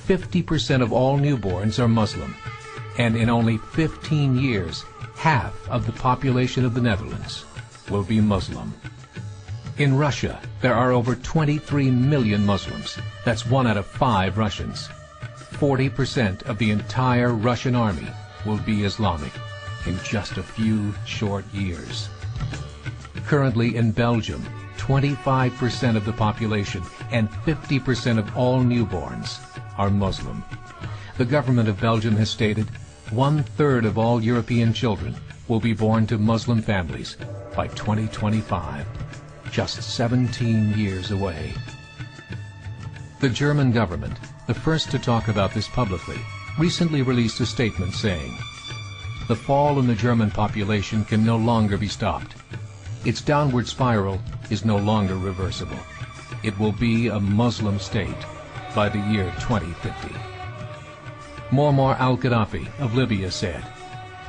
50% of all newborns are Muslim, and in only 15 years, half of the population of the Netherlands will be Muslim. In Russia, there are over 23 million Muslims. That's 1 out of 5 Russians. 40% of the entire Russian army will be Islamic in just a few short years. Currently in Belgium, 25% of the population and 50% of all newborns are Muslim. The government of Belgium has stated 1/3 of all European children will be born to Muslim families by 2025, just 17 years away. The German government, the first to talk about this publicly, recently released a statement saying, "The fall in the German population can no longer be stopped. Its downward spiral is no longer reversible. It will be a Muslim state by the year 2050. Muammar al-Gaddafi of Libya said,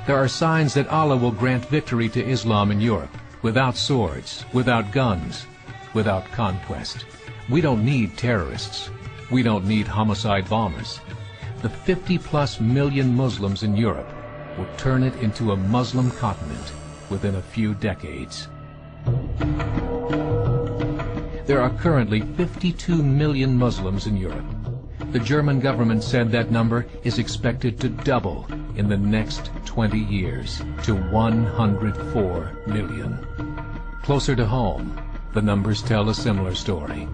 "There are signs that Allah will grant victory to Islam in Europe, without swords, without guns, without conquest. We don't need terrorists. We don't need homicide bombers. The 50+ million Muslims in Europe will turn it into a Muslim continent within a few decades." There are currently 52 million Muslims in Europe. The German government said that number is expected to double in the next 20 years to 104 million. Closer to home, the numbers tell a similar story.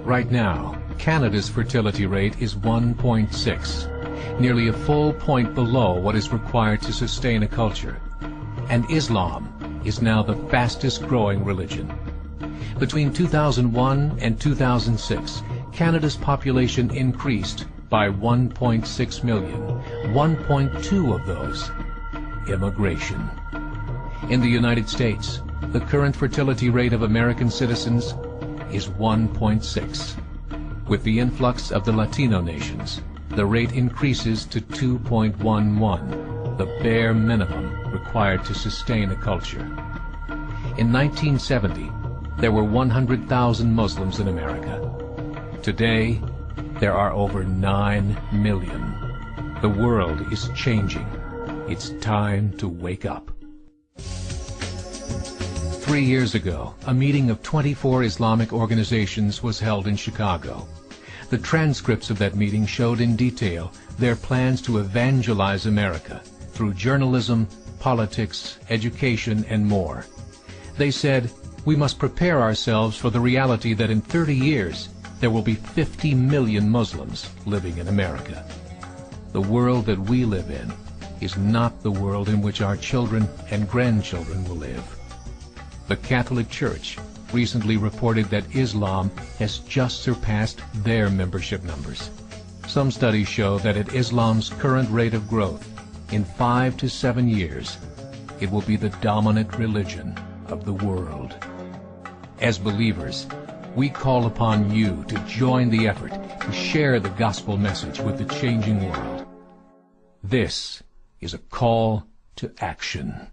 Right now, Canada's fertility rate is 1.6, nearly a full point below what is required to sustain a culture. And Islam is now the fastest growing religion. Between 2001 and 2006, Canada's population increased by 1.6 million, 1.2 of those immigration. In the United States, the current fertility rate of American citizens is 1.6. With the influx of the Latino nations, the rate increases to 2.11, the bare minimum required to sustain a culture. In 1970, there were 100,000 Muslims in America. Today, there are over 9 million. The world is changing. It's time to wake up. 3 years ago, a meeting of 24 Islamic organizations was held in Chicago. The transcripts of that meeting showed in detail their plans to evangelize America through journalism, politics, education, and more. They said, "We must prepare ourselves for the reality that in 30 years, there will be 50 million Muslims living in America. The world that we live in is not the world in which our children and grandchildren will live." The Catholic Church recently reported that Islam has just surpassed their membership numbers. Some studies show that at Islam's current rate of growth, in 5 to 7 years, it will be the dominant religion of the world. As believers, we call upon you to join the effort to share the gospel message with the changing world. This is a call to action.